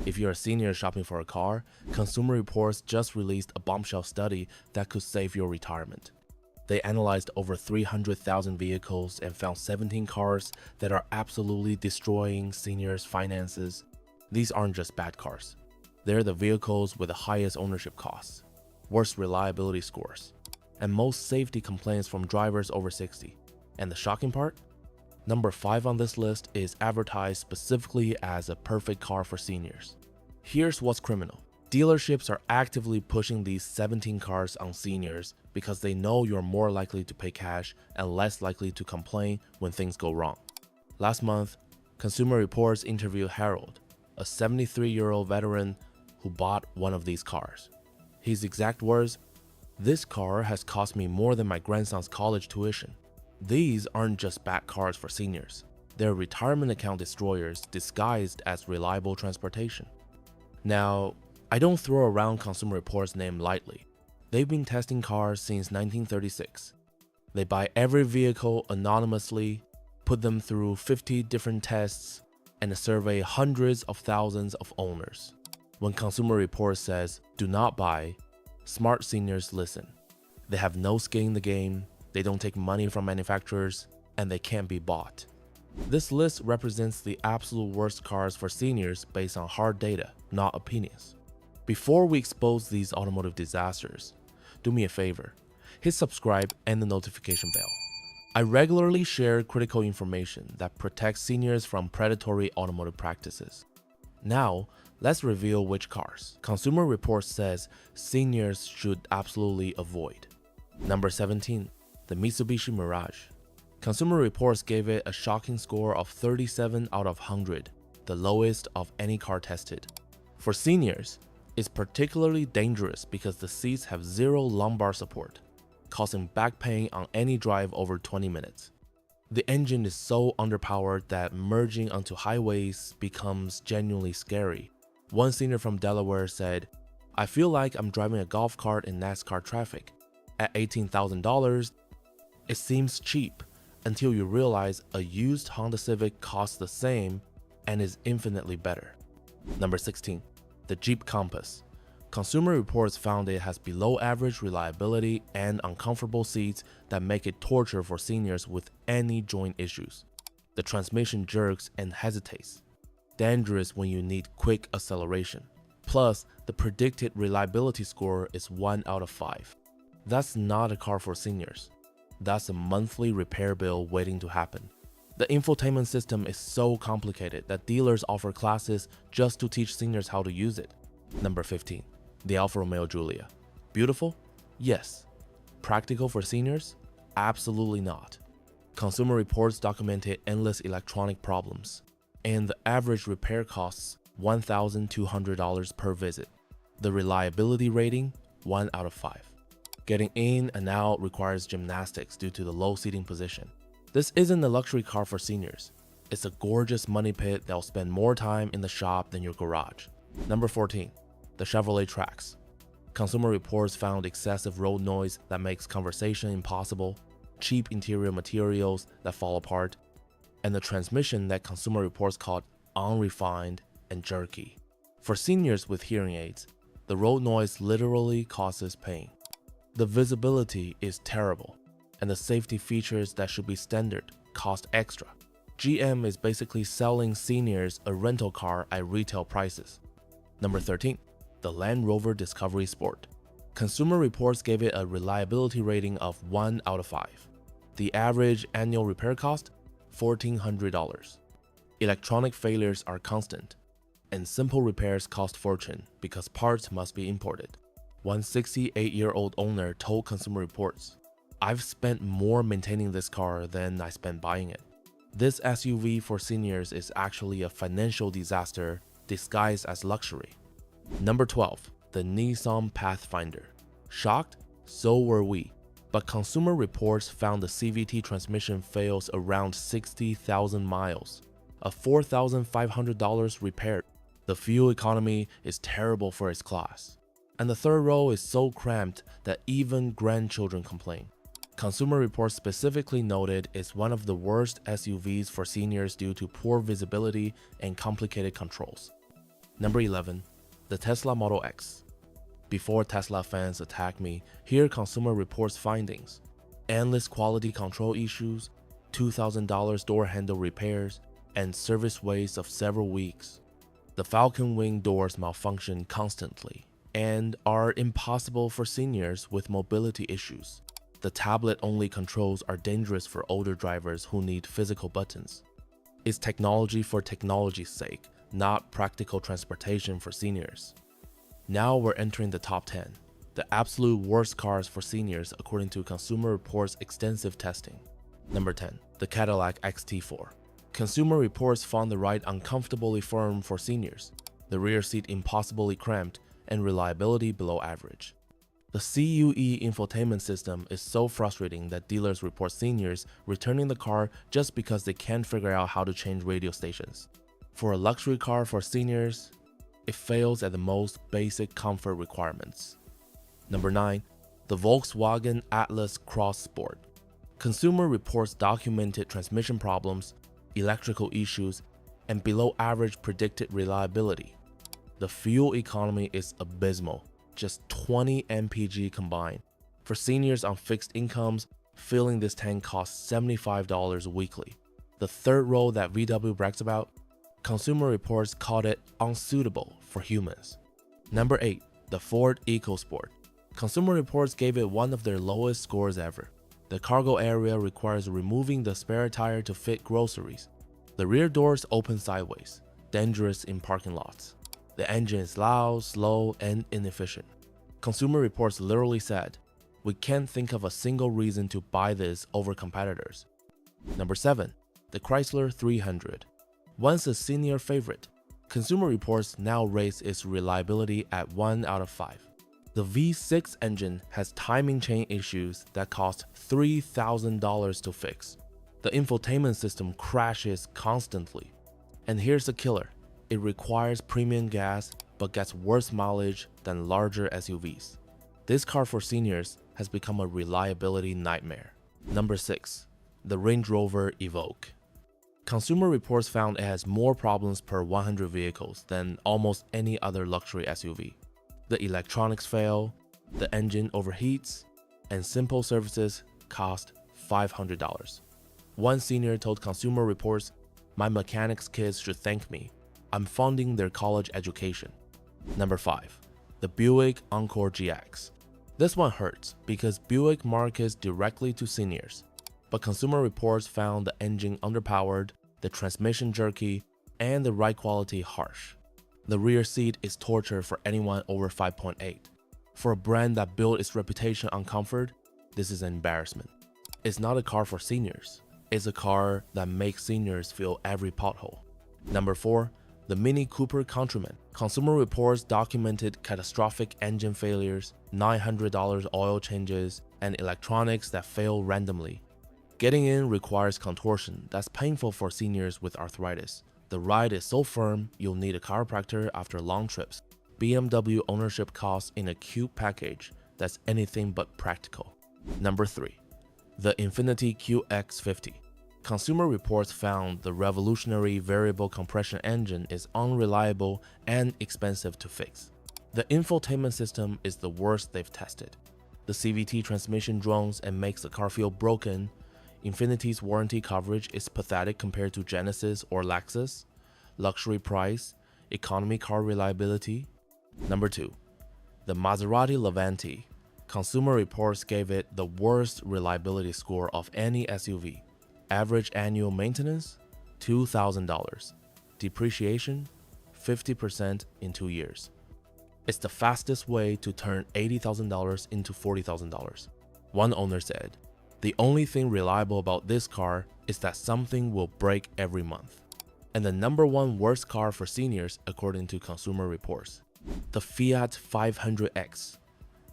If you're a senior shopping for a car, Consumer Reports just released a bombshell study that could save your retirement. They analyzed over 300,000 vehicles and found 17 cars that are absolutely destroying seniors' finances. These aren't just bad cars. They're the vehicles with the highest ownership costs, worst reliability scores, and most safety complaints from drivers over 60. And the shocking part? Number 5 on this list is advertised specifically as a perfect car for seniors. Here's what's criminal. Dealerships are actively pushing these 17 cars on seniors because they know you're more likely to pay cash and less likely to complain when things go wrong. Last month, Consumer Reports interviewed Harold, a 73-year-old veteran who bought one of these cars. His exact words, "This car has cost me more than my grandson's college tuition." These aren't just bad cars for seniors. They're retirement account destroyers disguised as reliable transportation. Now, I don't throw around Consumer Reports' name lightly. They've been testing cars since 1936. They buy every vehicle anonymously, put them through 50 different tests, and survey hundreds of thousands of owners. When Consumer Reports says, "Do not buy," smart seniors listen. They have no skin in the game, they don't take money from manufacturers, and they can't be bought. This list represents the absolute worst cars for seniors based on hard data, not opinions. Before we expose these automotive disasters, do me a favor, hit subscribe and the notification bell. I regularly share critical information that protects seniors from predatory automotive practices. Now, let's reveal which cars Consumer Reports says seniors should absolutely avoid. Number 17. The Mitsubishi Mirage. Consumer Reports gave it a shocking score of 37 out of 100, the lowest of any car tested. For seniors, it's particularly dangerous because the seats have zero lumbar support, causing back pain on any drive over 20 minutes. The engine is so underpowered that merging onto highways becomes genuinely scary. One senior from Delaware said, "I feel like I'm driving a golf cart in NASCAR traffic. At $18,000, it seems cheap until you realize a used Honda Civic costs the same and is infinitely better." Number 16. The Jeep Compass. Consumer Reports found it has below average reliability and uncomfortable seats that make it torture for seniors with any joint issues. The transmission jerks and hesitates. Dangerous when you need quick acceleration. Plus, the predicted reliability score is 1 out of 5. That's not a car for seniors. That's a monthly repair bill waiting to happen. The infotainment system is so complicated that dealers offer classes just to teach seniors how to use it. Number 15. The Alfa Romeo Giulia. Beautiful? Yes. Practical for seniors? Absolutely not. Consumer Reports documented endless electronic problems, and the average repair costs $1,200 per visit. The reliability rating, 1 out of 5. Getting in and out requires gymnastics due to the low seating position. This isn't a luxury car for seniors. It's a gorgeous money pit that'll spend more time in the shop than your garage. Number 14. The Chevrolet Trax. Consumer Reports found excessive road noise that makes conversation impossible, cheap interior materials that fall apart, and the transmission that Consumer Reports called unrefined and jerky. For seniors with hearing aids, the road noise literally causes pain. The visibility is terrible, and the safety features that should be standard cost extra. GM is basically selling seniors a rental car at retail prices. Number 13. The Land Rover Discovery Sport. Consumer Reports gave it a reliability rating of 1 out of 5. The average annual repair cost, $1,400. Electronic failures are constant, and simple repairs cost fortune because parts must be imported. One 68-year-old owner told Consumer Reports, "I've spent more maintaining this car than I spent buying it." This SUV for seniors is actually a financial disaster disguised as luxury. Number 12. The Nissan Pathfinder. Shocked? So were we. But Consumer Reports found the CVT transmission fails around 60,000 miles, a $4,500 repair. The fuel economy is terrible for its class, and the third row is so cramped that even grandchildren complain. Consumer Reports specifically noted it's one of the worst SUVs for seniors due to poor visibility and complicated controls. Number 11. The Tesla Model X. Before Tesla fans attack me, here Consumer Reports findings. Endless quality control issues, $2,000 door handle repairs, and service waits of several weeks. The Falcon Wing doors malfunction constantly and are impossible for seniors with mobility issues. The tablet-only controls are dangerous for older drivers who need physical buttons. It's technology for technology's sake, not practical transportation for seniors. Now we're entering the top 10, the absolute worst cars for seniors according to Consumer Reports' extensive testing. Number 10. The Cadillac XT4. Consumer Reports found the ride uncomfortably firm for seniors, the rear seat impossibly cramped, and reliability below average. The CUE infotainment system is so frustrating that dealers report seniors returning the car just because they can't figure out how to change radio stations. For a luxury car for seniors, it fails at the most basic comfort requirements. Number 9. The Volkswagen Atlas Cross Sport. Consumer Reports documented transmission problems, electrical issues, and below average predicted reliability. The fuel economy is abysmal, just 20 mpg combined. For seniors on fixed incomes, filling this tank costs $75 weekly. The third row that VW brags about, Consumer Reports called it unsuitable for humans. Number 8. The Ford EcoSport. Consumer Reports gave it one of their lowest scores ever. The cargo area requires removing the spare tire to fit groceries. The rear doors open sideways, dangerous in parking lots. The engine is loud, slow, and inefficient. Consumer Reports literally said, "We can't think of a single reason to buy this over competitors." Number 7. The Chrysler 300. Once a senior favorite, Consumer Reports now rates its reliability at 1 out of 5. The V6 engine has timing chain issues that cost $3,000 to fix. The infotainment system crashes constantly. And here's the killer. It requires premium gas but gets worse mileage than larger SUVs. This car for seniors has become a reliability nightmare. Number 6. The Range Rover Evoque. Consumer Reports found it has more problems per 100 vehicles than almost any other luxury SUV. The electronics fail, the engine overheats, and simple services cost $500. One senior told Consumer Reports, "My mechanics kids should thank me. I'm funding their college education." Number 5. The Buick Encore GX. This one hurts because Buick markets directly to seniors, but Consumer Reports found the engine underpowered, the transmission jerky, and the ride quality harsh. The rear seat is torture for anyone over 5.8. For a brand that built its reputation on comfort, this is an embarrassment. It's not a car for seniors. It's a car that makes seniors feel every pothole. Number 4. The Mini Cooper Countryman. Consumer Reports documented catastrophic engine failures, $900 oil changes, and electronics that fail randomly. Getting in requires contortion that's painful for seniors with arthritis. The ride is so firm, you'll need a chiropractor after long trips. BMW ownership costs in a cute package that's anything but practical. Number 3. The Infiniti QX50. Consumer Reports found the revolutionary variable compression engine is unreliable and expensive to fix. The infotainment system is the worst they've tested. The CVT transmission drones and makes the car feel broken. Infiniti's warranty coverage is pathetic compared to Genesis or Lexus. Luxury price, economy car reliability. Number 2. The Maserati Levante. Consumer Reports gave it the worst reliability score of any SUV. Average annual maintenance, $2,000. Depreciation, 50% in 2 years. It's the fastest way to turn $80,000 into $40,000. One owner said, "The only thing reliable about this car is that something will break every month." And the number 1 worst car for seniors according to Consumer Reports, the Fiat 500X.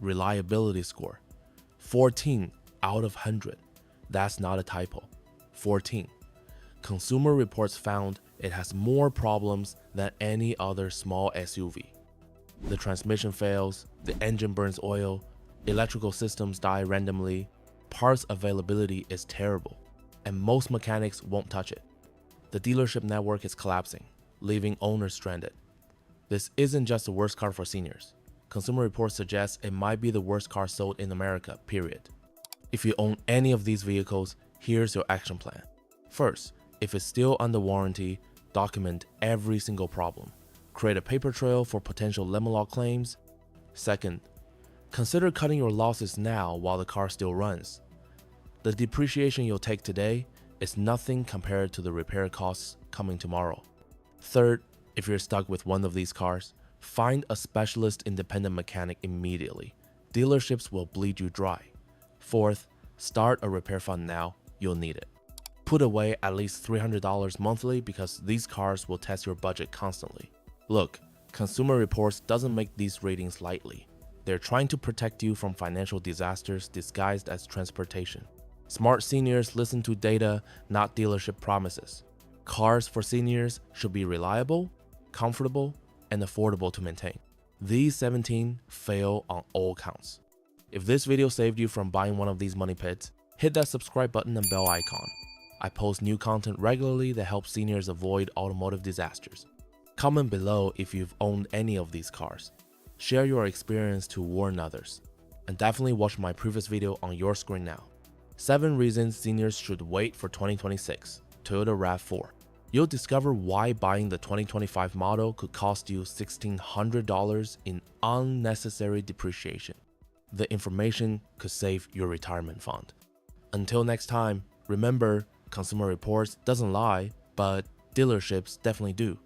Reliability score, 14 out of 100. That's not a typo. 14. Consumer Reports found it has more problems than any other small SUV. The transmission fails, the engine burns oil, electrical systems die randomly, parts availability is terrible, and most mechanics won't touch it. The dealership network is collapsing, leaving owners stranded. This isn't just the worst car for seniors. Consumer Reports suggests it might be the worst car sold in America, period. If you own any of these vehicles, here's your action plan. First, if it's still under warranty, document every single problem. Create a paper trail for potential lemon law claims. Second, consider cutting your losses now while the car still runs. The depreciation you'll take today is nothing compared to the repair costs coming tomorrow. Third, if you're stuck with one of these cars, find a specialist independent mechanic immediately. Dealerships will bleed you dry. Fourth, start a repair fund now, you'll need it. Put away at least $300 monthly because these cars will test your budget constantly. Look, Consumer Reports doesn't make these ratings lightly. They're trying to protect you from financial disasters disguised as transportation. Smart seniors listen to data, not dealership promises. Cars for seniors should be reliable, comfortable, and affordable to maintain. These 17 fail on all counts. If this video saved you from buying one of these money pits, hit that subscribe button and bell icon. I post new content regularly that helps seniors avoid automotive disasters. Comment below if you've owned any of these cars. Share your experience to warn others. And definitely watch my previous video on your screen now. 7 reasons seniors should wait for 2026 Toyota RAV4. You'll discover why buying the 2025 model could cost you $1,600 in unnecessary depreciation. The information could save your retirement fund. Until next time, remember, Consumer Reports doesn't lie, but dealerships definitely do.